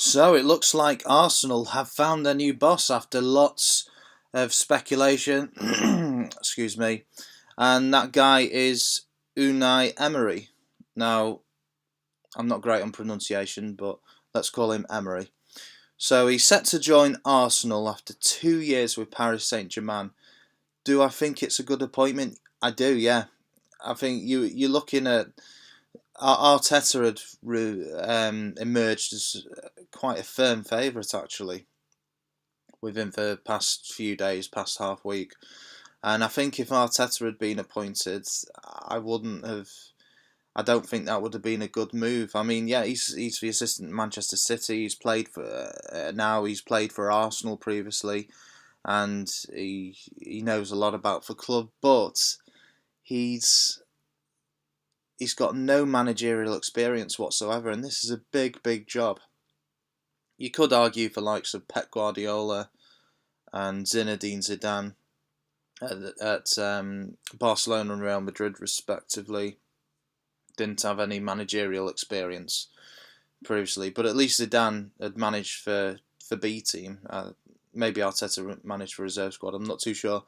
So it looks like Arsenal have found their new boss after lots of speculation. Excuse me. And that guy is Unai Emery. Now, I'm not great on pronunciation, but let's call him Emery. So he's set to join Arsenal after 2 years with Paris Saint-Germain. Do I think it's a good appointment? I do, yeah. I think you're looking at Arteta had emerged as quite a firm favourite actually with him for the past few days, past half week. And I think if Arteta had been appointed, I wouldn't have. I don't think that would have been a good move. I mean, yeah, he's the assistant at Manchester City. He's played for now. He's played for Arsenal previously, and he knows a lot about the club. But he's he's got no managerial experience whatsoever, and this is a big job. You could argue for likes of Pep Guardiola and Zinedine Zidane at Barcelona and Real Madrid, respectively, didn't have any managerial experience previously. But at least Zidane had managed for B team. Maybe Arteta managed for reserve squad. I'm not too sure,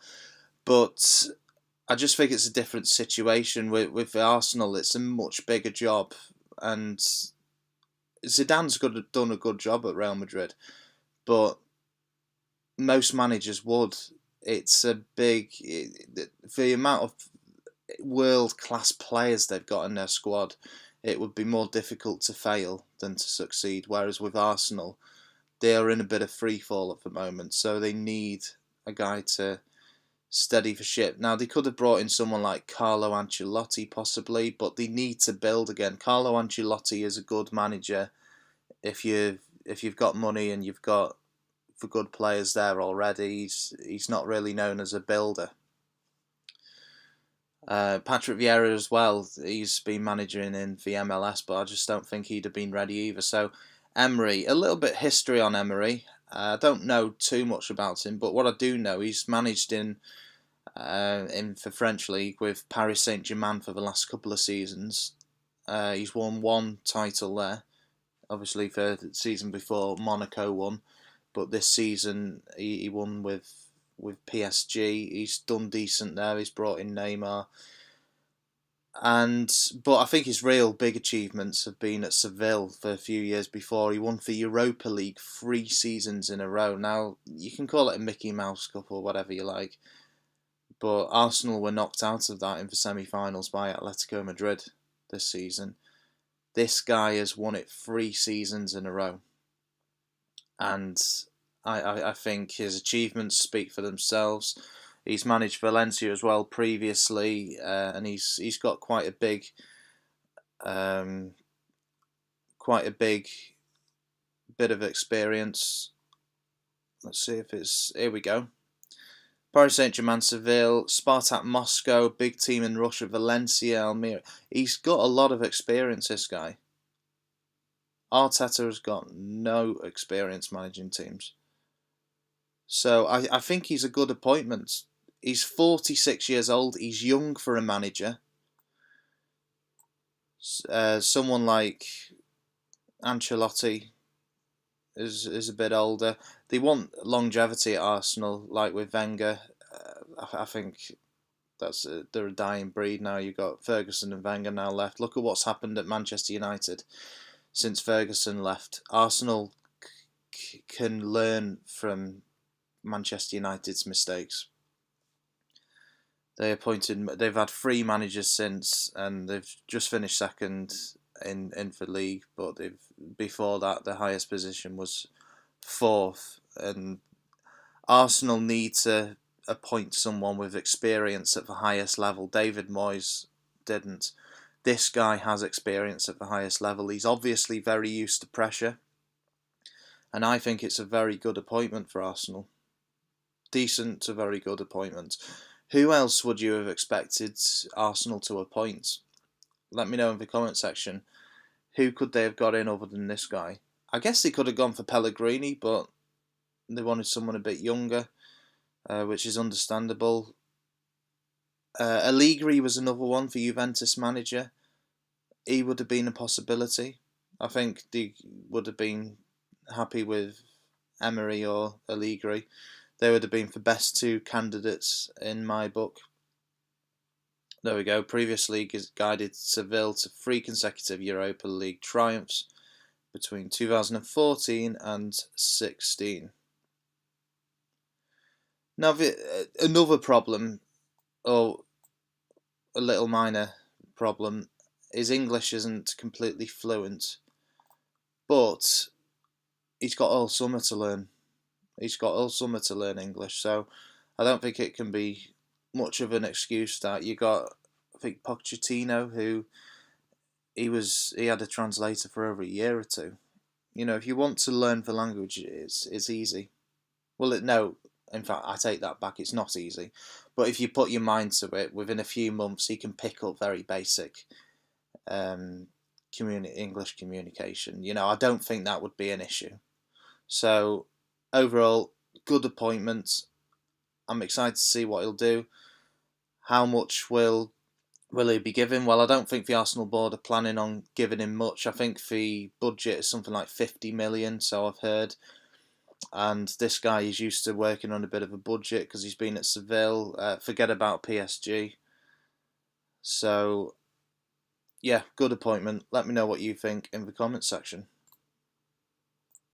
but I just think it's a different situation with Arsenal. It's a much bigger job, and Zidane's done a good job at Real Madrid, but most managers would. It's a big the amount of world class players they've got in their squad. It would be more difficult to fail than to succeed. Whereas with Arsenal, they are in a bit of free fall at the moment, so they need a guy to steady the ship. Now they could have brought in someone like Carlo Ancelotti possibly, but they need to build again. Carlo Ancelotti is a good manager if you've got money and you've got for good players there already. He's not really known as a builder. Patrick Vieira as well. He's been managing in the MLS, but I just don't think he'd have been ready either. So Emery, a little bit history on Emery. I don't know too much about him, but what I do know, he's managed in the French league with Paris Saint-Germain for the last couple of seasons. He's won one title there. Obviously, for the season before, Monaco won, but this season he won with PSG. He's done decent there. He's brought in Neymar, but I think his real big achievements have been at Seville for a few years before. He won the Europa League 3 seasons in a row. Now you can call it a Mickey Mouse Cup or whatever you like, but Arsenal were knocked out of that in the semi-finals by Atletico Madrid this season. This guy has won it 3 seasons in a row, and I think his achievements speak for themselves. He's managed Valencia as well previously, and he's got um, quite a big bit of experience. Let's see if it's here. We go. Paris Saint-Germain, Seville, Spartak Moscow, big team in Russia, Valencia, Almeria. He's got a lot of experience, this guy. Arteta has got no experience managing teams. So I think he's a good appointment. He's 46 years old. He's young for a manager. Someone like Ancelotti is a bit older. They want longevity at Arsenal, like with Wenger. I think they're a dying breed now. You've got Ferguson and Wenger now left. Look at what's happened at Manchester United since Ferguson left. Arsenal can learn from Manchester United's mistakes. They've had 3 managers since, and they've just finished second in the league. But before that, the highest position was fourth. And Arsenal need to appoint someone with experience at the highest level. David Moyes didn't. This guy has experience at the highest level. He's obviously very used to pressure, and I think it's a very good appointment for Arsenal. Decent to very good appointment. Who else would you have expected Arsenal to appoint? Let me know in the comment section. Who could they have got in other than this guy? I guess they could have gone for Pellegrini, but they wanted someone a bit younger, which is understandable. Allegri was another one for Juventus manager. He would have been a possibility. I think they would have been happy with Emery or Allegri. They would have been the best two candidates in my book. There we go. Previous league has guided Seville to 3 consecutive Europa League triumphs between 2014 and 16. Now, another problem, or a little minor problem, is English isn't completely fluent, but he's got all summer to learn. He's got all summer to learn English, so I don't think it can be much of an excuse that you got. I think Pochettino, who he had a translator for over a year or two. You know, if you want to learn the language, it's easy. Well, no, in fact, I take that back. It's not easy, but if you put your mind to it, within a few months, he can pick up very basic English communication. You know, I don't think that would be an issue. So overall, good appointment. I'm excited to see what he'll do. How much will he be given? Well, I don't think the Arsenal board are planning on giving him much. I think the budget is something like 50 million, so I've heard. And this guy is used to working on a bit of a budget because he's been at Seville. Forget about PSG. So, yeah, good appointment. Let me know what you think in the comments section.